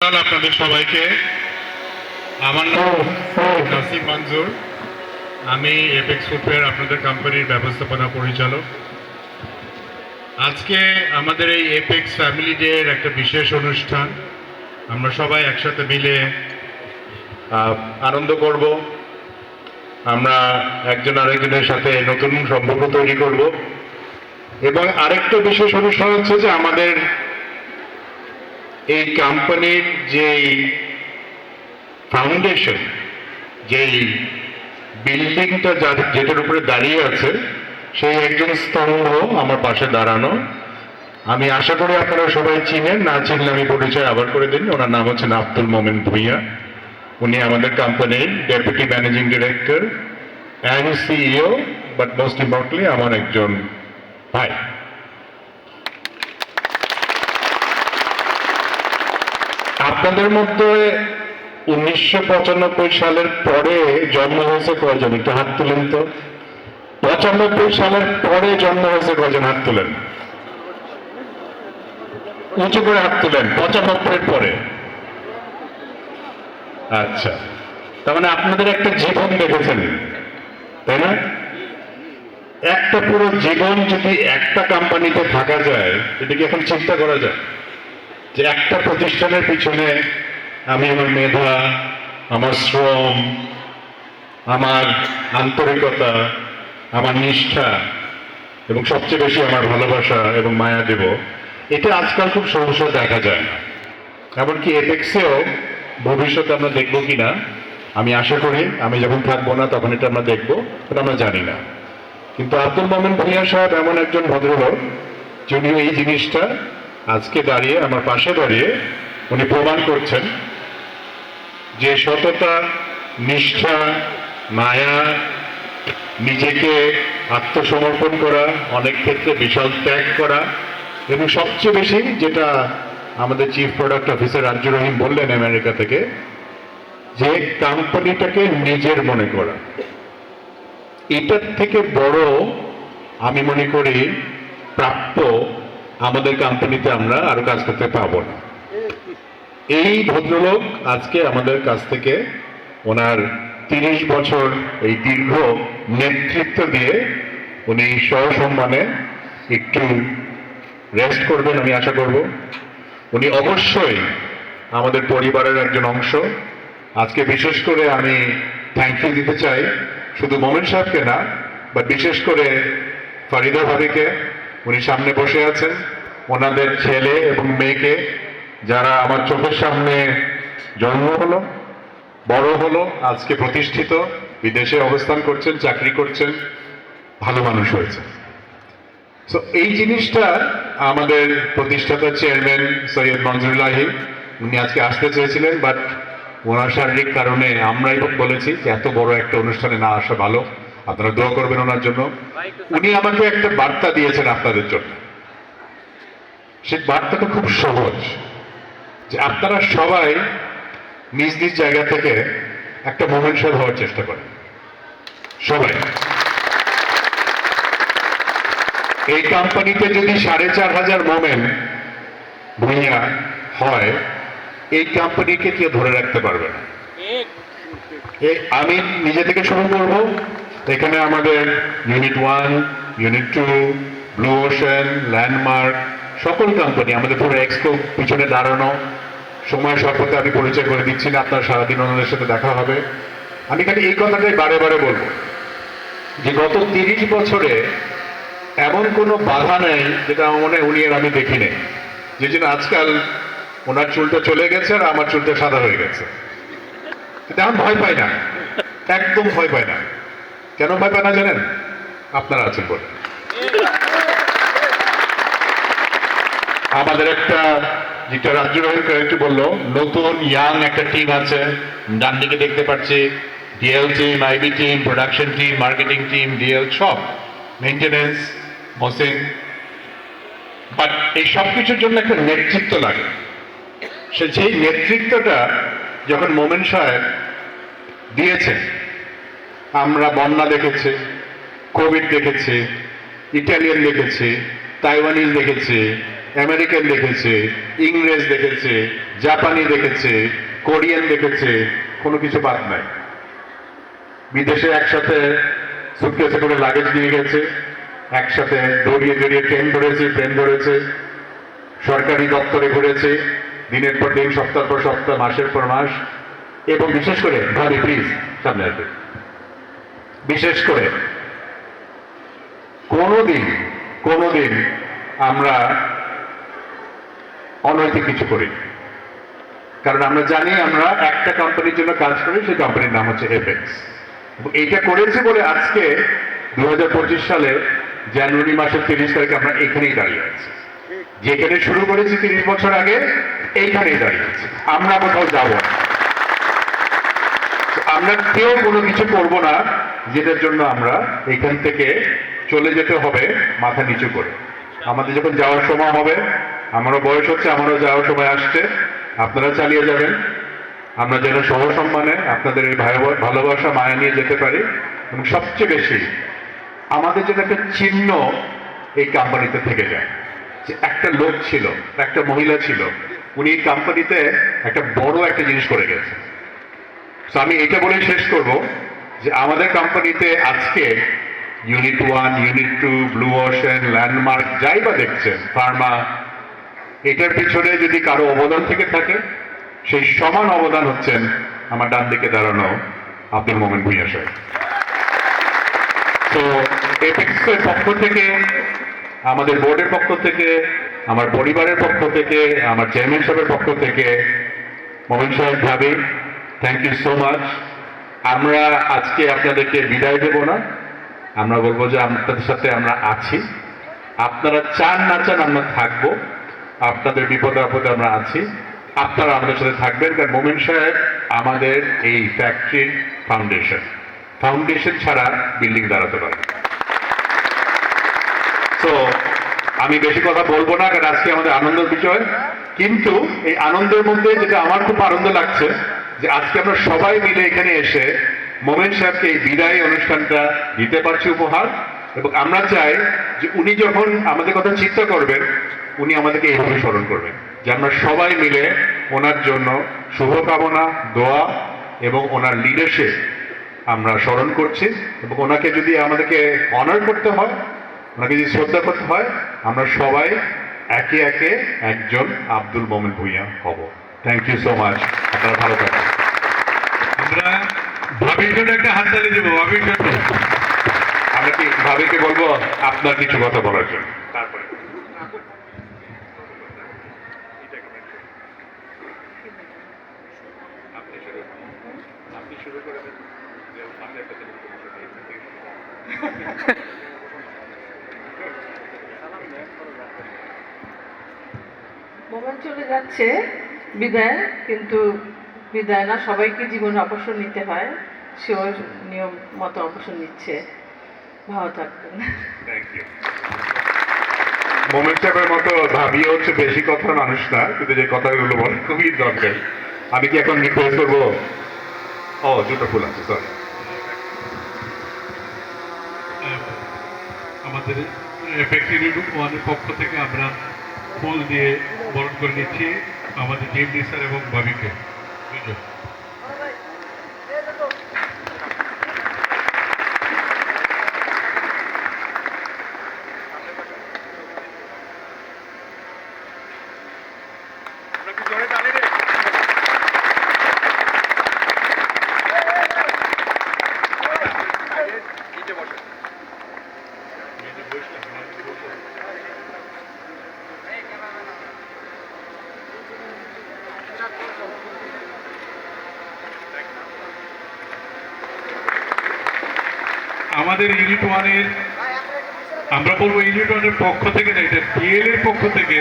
আপনাদের সবাইকে আমার নাম নাসিম মঞ্জুর। আমি এপেক্স ফুটওয়্যার আপনাদের কোম্পানির ব্যবস্থাপনা পরিচালক। আজকে আমাদের এই এপেক্স ফ্যামিলি ডে এর একটা বিশেষ অনুষ্ঠান। আমরা সবাই একসাথে মিলে আনন্দ করব। আমরা একজন আরেকজনের সাথে নতুন সম্পর্ক তৈরি করব এবং আরেকটা বিশেষ অনুষ্ঠান হচ্ছে যে আমাদের এই কোম্পানির যেই ফাউন্ডেশন, যেই বিল্ডিংটা যেটার উপরে দাঁড়িয়ে আছে, সেই একজন স্তম্ভ আমার পাশে দাঁড়ানো। আমি আশা করি আপনারা সবাই চিনেন, না চিনলে আমি পরিচয় আবার করে দিন। ওনার নাম হচ্ছেন আব্দুল মোমেন ভুঁইয়া। উনি আমাদের কোম্পানির deputy managing director and CEO, but most importantly আমার একজন ভাই। আপনাদের মধ্যে 1995 সালের পরে জন্ম হয়েছে কয়জন? একটু হাত তুলেন তো। 95 সালের পরে জন্ম হয়েছে কয়জন? হাত তুলেন, উঁচু করে হাত তুলেন। 95 পরে। আচ্ছা, তার মানে আপনাদের একটা জীবন দেখেছেন, তাই না? একটা পুরো জীবন যদি একটা কোম্পানিতে থাকা যায়, এটা কি এখন চিন্তা করা যায় যে একটা প্রতিষ্ঠানের পিছনে আমি আমার মেধা, আমার শ্রম, আমার আন্তরিকতা, আমার নিষ্ঠা এবং সবচেয়ে বেশি আমার ভালোবাসা এবং মায়া দেব? এটা আজকাল খুব সহসা দেখা যায় না। এমনকি এপেক্সেও ভবিষ্যতে আমরা দেখবো কিনা আমি আশা করি, আমি যখন থাকবো না তখন এটা আমরা দেখবো, এটা আমরা জানি না। কিন্তু আব্দুল মোমেন ভুঁইয়া সাহেব এমন একজন ভদ্রলোক, যিনি এই জিনিসটা আজকে দাঁড়িয়ে আমার পাশে দাঁড়িয়ে উনি প্রমাণ করছেন যে সততা, নিষ্ঠা, মায়া, নিজেকে আত্মসমর্পণ করা, অনেক ক্ষেত্রে বিশাল ত্যাগ করা, এবং সবচেয়ে বেশি যেটা আমাদের চিফ প্রোডাক্ট অফিসার রাজ্জুর রহিম বললেন আমেরিকা থেকে, যে কোম্পানিটাকে নিজের মনে করা। এটার থেকে বড় আমি মনে করি প্রাপ্য আমাদের কোম্পানিতে আমরা আরো কাজ করতে পাবো না। এই ভদ্রলোক আজকে আমাদের কাছ থেকে ওনার 30 বছর এই দীর্ঘ নেতৃত্ব দিয়ে উনি সসম্মানে একটু রেস্ট করবেন, আমি আশা করব। উনি অবশ্যই আমাদের পরিবারের একজন অংশ। আজকে বিশেষ করে আমি থ্যাংক ইউ দিতে চাই শুধু মোমেন সাহেবকে না, বা বিশেষ করে ফারিদা ভাবিকে। উনি সামনে বসে আছেন, ওনাদের ছেলে এবং মেয়েকে, যারা আমার চোখের সামনে জন্ম হলো, বড় হলো, আজকে প্রতিষ্ঠিত, বিদেশে অবস্থান করছেন, চাকরি করছেন, ভালো মানুষ হয়েছে। তো এই জিনিসটা আমাদের প্রতিষ্ঠাতা চেয়ারম্যান সৈয়দ মঞ্জুরুল্লাহি, উনি আজকে আসতে চেয়েছিলেন, বাট ওনার শারীরিক কারণে আমরাই বলেছি যে এত বড় একটা অনুষ্ঠানে না আসা ভালো, আপনারা দোয়া করবেন ওনার জন্য। উনি আমাকে একটা বার্তা দিয়েছেন আপনাদের জন্য। সেই বার্তাটা খুব সহজ, যে আপনারা সবাই নিজ নিজ জায়গা থেকে একটা মোমেন সাহেব হওয়ার চেষ্টা করেন, সবাই। এই কোম্পানিতে যদি 4,500 মোমেন ভুঁইয়া হয়, এই কোম্পানিকে কেউ ধরে রাখতে পারবে না। আমি নিজে থেকে শুরু করব। এখানে আমাদের unit 1, unit 2, blue ocean, landmark, সকল কোম্পানি, আমাদের পুরো এক্সকো পিছনে দাঁড়ানো। সময় স্বল্পতে আমি পরিচয় করে দিচ্ছি না, আপনার সারাদিন ওনাদের সাথে দেখা হবে। আমি খালি এই কথাটাই বারে বারে বলবো যে গত 30 বছরে এমন কোনো বাধা নেই যেটা আমার মনে হয় উনি আর আমি দেখি নেই। যে জন্য আজকাল ওনার চুলটা চলে গেছে আর আমার চুলটা সাদা হয়ে গেছে। তেমন ভয় পাই না, একদম ভয় পাই না। কেন ভয় পাই না জানেন? আপনারা আছেন বলে। আমাদের একটা, যেটা রাজ্জুর রহিম একটু বললো, নতুন ইয়াং একটা টিম আছে। ডান দিকে দেখতে পাচ্ছি DL team, IB team, production team, marketing team, DL, সব, মেনটেনেন্স, মসিন। বাট এই সব কিছুর জন্য একটা নেতৃত্ব লাগে। সেই নেতৃত্বটা যখন মোমেন সাহেব দিয়েছে, আমরা বন্যা দেখেছি, কোভিড দেখেছি, ইটালিয়ান দেখেছি, তাইওয়ানিজ দেখেছি, আমেরিকান দেখেছে, ইংরেজ দেখেছে, জাপানি দেখেছে, কোরিয়ান দেখেছে, কোনো কিছু বাদ নাই। বিদেশে একসাথে সুটকেসে করে লাগেজ নিয়ে গেছে, একসাথে দৌড়িয়ে দৌড়িয়ে ট্রেন ধরেছে, সরকারি দপ্তরে ঘুরেছে, দিনের পর দিন, সপ্তাহের পর সপ্তাহ, মাসের পর মাস। এবং বিশেষ করে ভাবি প্লিজ সামনে আসবে, বিশেষ করে কোনোদিন আমরা অনৈতিক কিছু করি, কারণ আমরা জানি আমরা একটা কোম্পানির জন্য কাজ করি, সেই কোম্পানির নাম হচ্ছে এপেক্স। এইটা করেছি বলে আজকে 2025 সালে জানুয়ারি মাসের 30 তারিখে আমরা এখানেই দাঁড়িয়ে আছি। যেখানে শুরু করেছি 30 বছর আগে, এইখানেই দাঁড়িয়ে আছি। আমরা কোথাও যাব না, আমরা কেউ কোনো কিছু করব না যেটার জন্য আমরা এখান থেকে চলে যেতে হবে মাথা নিচু করে। আমাদের যখন যাওয়ার সময় হবে, আমারও বয়স হচ্ছে, আমারও যাওয়ার সময় আসছে, আপনারা চালিয়ে যাবেন। আমরা যেন সহসম্মানে আপনাদের এই ভালোবাসা মায়া নিয়ে যেতে পারি। এবং সবচেয়ে বেশি আমাদের যেন একটা চিহ্ন এই কোম্পানিতে থেকে যায়, যে একটা লোক ছিল, একটা মহিলা ছিল, উনি এই কোম্পানিতে একটা বড় একটা জিনিস করে গেছে। আমি এটা বলে শেষ করব যে আমাদের কোম্পানিতে আজকে unit 1, unit 2, blue ocean, landmark, যাই বা দেখছেন, ফার্মা, এটার পিছনে যদি কারো অবদান থেকে থাকে, সেই সমান অবদান হচ্ছেন আমার ডান দিকে দাঁড়ানো আব্দুল মোমেন ভূঁইয়া সাহেব। তো এপেক্সের পক্ষ থেকে, আমাদের বোর্ডের পক্ষ থেকে, আমার পরিবারের পক্ষ থেকে, আমার চেয়ারম্যান সাহেবের পক্ষ থেকে, মোমেন সাহেব ভাবি, থ্যাংক ইউ সো মাচ। আমরা আজকে আপনাদেরকে বিদায় দেব না, আমরা বলবো যে আপনাদের সাথে আমরা আছি। আপনারা চান না চান আমরা থাকবো, আপনাদের বিপদে আপদে আমরা আছি, আপনারা আমাদের সাথে থাকবেন। কারণ মোমেন সাহেব আমাদের এই ফ্যাক্টরির ফাউন্ডেশন ছাড়া বিল্ডিং দাঁড়াতে পারে। তো আমি বেশি কথা বলবো না, কারণ আজকে আমাদের আনন্দের বিষয়। কিন্তু এই আনন্দের মধ্যে যেটা আমার খুব আনন্দ লাগছে, যে আজকে আমরা সবাই মিলে এখানে এসে মোমেন সাহেবকে এই বিদায় অনুষ্ঠানটা দিতে পারছি উপহার। এবং আমরা চাই যে উনি যখন আমাদের কথা চিন্তা করবেন, উনি আমাদেরকে এইভাবে স্মরণ করবেন, যে আমরা সবাই মিলে ওনার জন্য শুভকামনা, দোয়া এবং ওনার লিডারশিপ আমরা স্মরণ করছি। এবং ওনাকে যদি আমাদেরকে অনার করতে হয়, ওনাকে যদি শ্রদ্ধা করতে হয়, আমরা সবাই একে একে একজন আব্দুল মোমেন ভূঁইয়া হব। থ্যাংক ইউ সো মাচ, আপনারা ভালো থাকবেন। আমরা ভাবির জন্য একটা হাততালি দেবো, ভাবির জন্য। আমরা কি ভাবিকে বলবো আপনার কিছু কথা বলার জন্য? তারপরে আপনি শুরু করে দেন। মোমেন চলে যাচ্ছে বিদায়, কিন্তু বিদায় না, সবাইকে জীবনে অবসর নিতে হয়, সেও নিয়ম মতো অবসর নিচ্ছে। ভালো থাকবেন। Thank you. মোমেন সাহেবের মতো ভাবিও হচ্ছে বেশি কথার মানুষ না, কিন্তু যে কথাগুলো বলে খুবই দরকার। আমি কি এখন রিকোয়েস্ট করবো? ও, দুটো ফুল আছে, সরি। আমাদের ফ্যাক্টরি ওয়ানের পক্ষ থেকে আমরা ফুল দিয়ে বরণ করে নিচ্ছি আমাদের জেএমডি স্যার এবং ভাবিকে। দুজন। আমাদের ইউনিট ওয়ানের, আমরা বলবো ইউনিট ওয়ানের পক্ষ থেকে না, এটা ডিএল এর পক্ষ থেকে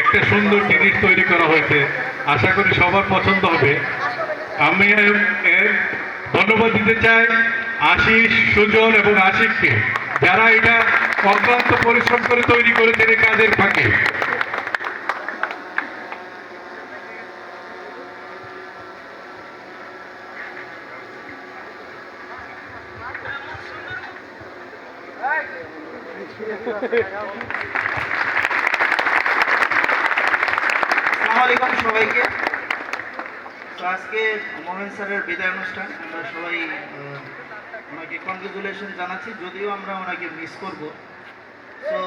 একটা সুন্দর জিনিস তৈরি করা হয়েছে। আশা করি সবার পছন্দ হবে। আমি ধন্যবাদ দিতে চাই আশিস, সুজন এবং আশিককে, যারা এটা অক্লান্ত পরিশ্রম করে তৈরি করেছেন এই কাজের ফাঁকে। আলাইকুম সবাইকে। তো আজকে মোমেন স্যারের বিদায় অনুষ্ঠান, আমরা সবাই ওনাকে কংগ্রেচুলেশন জানাচ্ছি, যদিও আমরা ওনাকে মিস করব। তো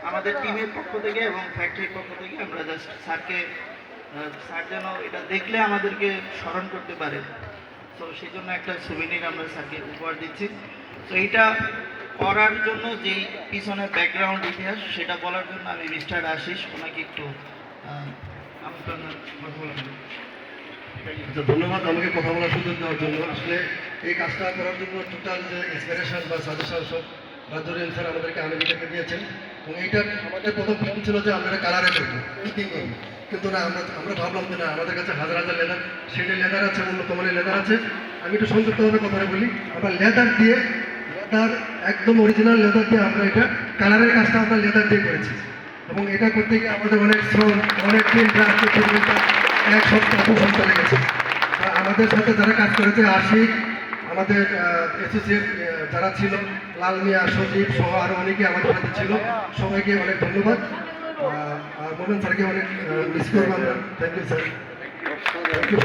আমাদের টিমের পক্ষ থেকে এবং ফ্যাক্টরির পক্ষ থেকে আমরা জাস্ট স্যারকে স্যার যেন এটা দেখলে আমাদেরকে স্মরণ করতে পারে, তো সেই জন্য একটা সুবিনির আমরা স্যারকে উপহার দিচ্ছি। তো এইটা করার জন্য যেই পিছনের ব্যাকগ্রাউন্ড ইতিহাস সেটা বলার জন্য আমি মিস্টার আশিস ওনাকে একটু আমন্ত্রণ কথা বলবেন। আচ্ছা, ধন্যবাদ আমাকে কথা বলার সুযোগ দেওয়ার জন্য। আসলে এই কাজটা করার জন্য টোটাল যে ইন্সপিরেশন বা সাজেশন সব রাজুরিয়ান স্যার আমাদেরকে আমেরিকাকে দিয়েছেন, এবং এইটা আমাদের প্রথম প্ল্যান ছিল যে আমরা কালারে করবো, কিন্তু না, আমরা ভাবলাম যে না, আমাদের কাছে হাজার হাজার লেদার, সেটা লেদার আছে, উন্নত মানের লেদার আছে। আমি একটু সংযুক্তভাবে কথাটা বলি, আমরা লেদার দিয়ে, লেদার একদম অরিজিনাল লেদার দিয়ে আমরা এটা কালারের কাজটা আমরা লেদার দিয়ে করেছি, এবং এটা করতে গিয়ে আমাদের অনেক শ্রম, অনেক দিন রাত, 2 ঘন্টা, 1 সপ্তাহ 2 সপ্তাহ লেগেছে। আমাদের সাথে যারা কাজ করেছে, আশিক, আমাদের অ্যাসোসিয়েট যারা ছিল, লাল মিয়া, সজীব সহ আরও অনেকে আমাদের সাথে ছিল, সবাইকে অনেক ধন্যবাদ। আর মোমেন স্যারকে অনেক মিস করবো আমরা। Thank you sir, thank you.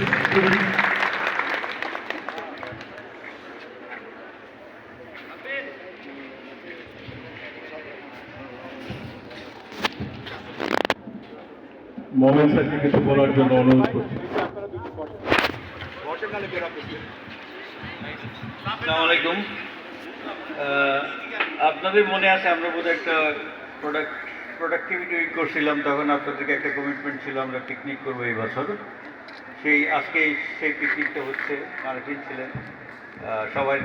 Momen স্যারকে কিছু বলার জন্য অনুরোধ করছি। আসসালামু আলাইকুম। আপনাদের মনে আছে আমরা বোধহয় একটা প্রোডাক্টিভিটি উইক করছিলাম, তখন আপনাদেরকে একটা কমিটমেন্ট ছিল আমরা পিকনিক করবো এই বছর। আজকে সেই পিকনিকটা হচ্ছে, মার্কিন ছিলেন, সবাই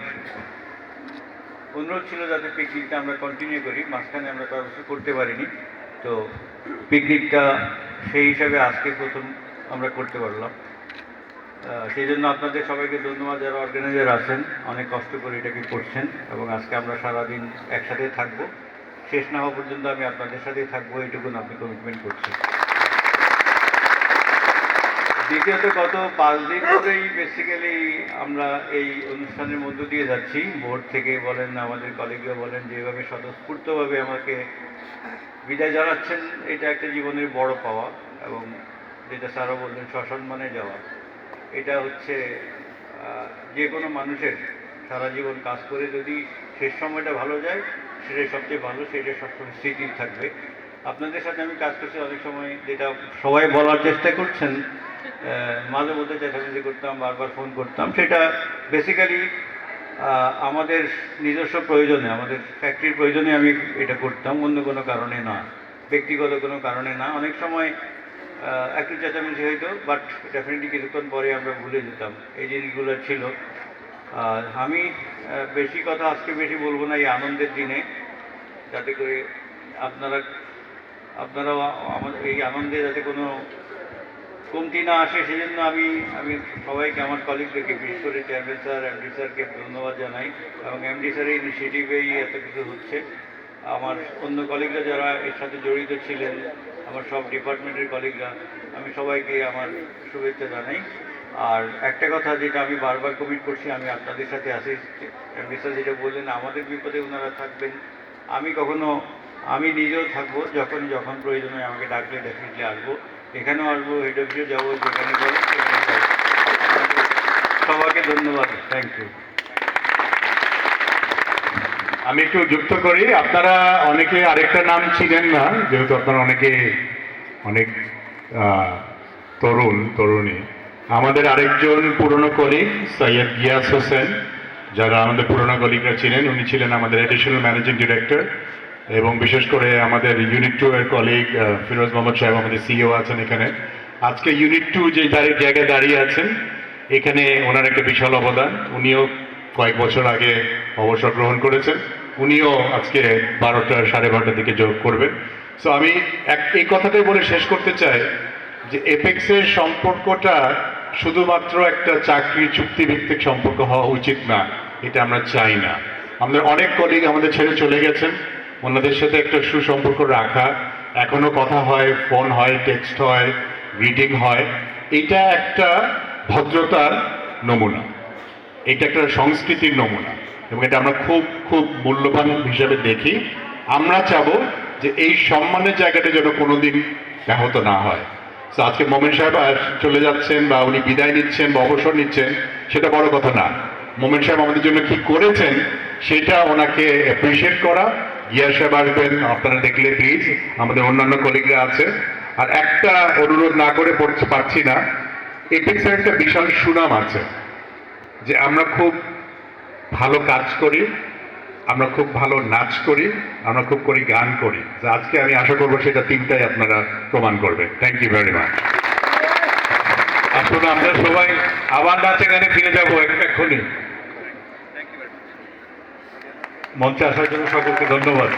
অনুরোধ ছিল যাতে পিকনিকটা আমরা কন্টিনিউ করি, মাঝখানে আমরা কয়েক করতে পারিনি। তো পিকনিকটা সেই হিসাবে আজকে প্রথম আমরা করতে পারলাম। সেই জন্য আপনাদের সবাইকে ধন্যবাদ, যারা অর্গানাইজার আছেন, অনেক কষ্ট করে এটাকে করছেন, এবং আজকে আমরা সারাদিন একসাথে থাকবো, শেষ না হওয়া পর্যন্ত আমি আপনাদের সাথেই থাকবো, এইটুকুন আপনি কমিটমেন্ট করছি। দ্বিতীয়ত, গত 5 দিন ধরেই বেসিক্যালি আমরা এই অনুষ্ঠানের মধ্য দিয়ে যাচ্ছি। বোর্ড থেকে বলেন, আমাদের কলিগরা বলেন, যেভাবে স্বতঃস্ফূর্তভাবে আমাকে বিদায় জানাচ্ছেন, এটা একটা জীবনের বড় পাওয়া, এবং যেটা স্যারও বললেন, সসম্মানে যাওয়া। এটা হচ্ছে যে কোনো মানুষের সারা জীবন কাজ করে যদি শেষ সময়টা ভালো যায়, সেটাই সবচেয়ে ভালো, সেটা সবসময় স্মৃতি থাকবে। আপনাদের সাথে আমি কাজ করছি অনেক সময়, যেটা সবাই বলার চেষ্টা করছেন, মাঝে মধ্যে চেঁচামেচি করতাম, বারবার ফোন করতাম, সেটা বেসিক্যালি আমাদের নিজস্ব প্রয়োজনে, আমাদের ফ্যাক্টরির প্রয়োজনে আমি এটা করতাম, অন্য কোনো কারণে না, ব্যক্তিগত কোনো কারণে না। অনেক সময় একটু চেঁচামেচি হইতো, বাট ডেফিনেটলি কিছুক্ষণ পরে আমরা ভুলে যেতাম, এই জিনিসগুলো ছিল। আমি বেশি কথা আজকে বেশি বলবো না এই আনন্দের দিনে, যাতে করে আপনারাও আমাদের এই আনন্দে যাতে কোনো কমতি না আসে, সেজন্য আমি সবাইকে, আমার কলিগদেরকে, বিশেষ করে চেয়ারম্যান স্যার, এমডি স্যারকে ধন্যবাদ জানাই, এবং এমডি স্যারের ইনিশিয়েটিভেই এত কিছু হচ্ছে। আমার অন্য কলিগরা যারা এর সাথে জড়িত ছিলেন, আমার সব ডিপার্টমেন্টের কলিগরা, আমি সবাইকে আমার শুভেচ্ছা জানাই। আর একটা কথা যেটা আমি বারবার কমিট করছি, আমি আপনাদের সাথে আছি। এমডি স্যার যেটা বললেন, আমাদের বিপদে ওনারা থাকবেন, আমি নিজেও থাকবো, যখন প্রয়োজন হয় আমাকে ডাকলে ডেফিনেটলি আসবো, এখানেও আসবো, হেড অফিসেও যাবো, যেখানে বলেন সেখানে যাবো। সবাইকে ধন্যবাদ, থ্যাংক ইউ। আমি একটু যুক্ত করি, আপনারা অনেকে আরেকটা নাম চিনেন না, যেহেতু আপনারা অনেক তরুণী। আমাদের আরেকজন পুরনো কলিগ সৈয়দ গিয়াস হোসেন, যারা আমাদের পুরনো কলিগরা চিনেন, উনি ছিলেন আমাদের অ্যাডিশনাল ম্যানেজিং ডিরেক্টর, এবং বিশেষ করে আমাদের ইউনিট 2 এর কলিগ ফিরোজ মোহাম্মদ সাহেব, আমাদের সিইও আছেন এখানে। আজকে ইউনিট 2 যে জায়গায় দাঁড়িয়ে আছেন, এখানে ওনার একটা বিশাল অবদান। উনিও কয়েক বছর আগে অবসর গ্রহণ করেছেন, উনিও আজকে 12টার দিকে যোগ করবেন। সো আমি এই কথাটাই বলে শেষ করতে চাই যে এপেক্সের সম্পর্কটা শুধুমাত্র একটা চাকরি চুক্তিভিত্তিক সম্পর্ক হওয়া উচিত না, এটা আমরা চাই না। আমাদের অনেক কলিগ আমাদের ছেড়ে চলে গেছেন, ওনাদের সাথে একটা সুসম্পর্ক রাখা, এখনো কথা হয়, ফোন হয়, টেক্সট হয়, গ্রিটিং হয়, এটা একটা ভদ্রতার নমুনা, এটা একটা সংস্কৃতির নমুনা, এবং এটা আমরা খুব খুব মূল্যবান হিসাবে দেখি। আমরা চাবো যে এই সম্মানের জায়গাটা যেন কোনোদিন ব্যাহত না হয়। তো আজকে মোমেন সাহেব চলে যাচ্ছেন বা উনি বিদায় নিচ্ছেন বা অবসর নিচ্ছেন, সেটা বড় কথা না। মোমেন সাহেব আমাদের জন্য কি করেছেন সেটা ওনাকে অ্যাপ্রিসিয়েট করা। গিয়াস সাহেব আসবেন, আপনারা দেখলে প্লিজ, আমাদের অন্যান্য কলিগরা আছে। আর একটা অনুরোধ না করে পারছি না, এপিক্সের একটা বিশাল সুনাম আছে যে আমরা খুব ভালো কাজ করি, আমরা খুব ভালো নাচ করি, আমরা খুব করি গান করি। তো আজকে আমি আশা করবো সেটা তিনটাই আপনারা প্রমাণ করবেন। Thank you very much. আসুন আমরা সবাই আবার নাচে গানে ফিরে যাবো এক্ষুনি। মঞ্চে আসার জন্য সকলকে ধন্যবাদ।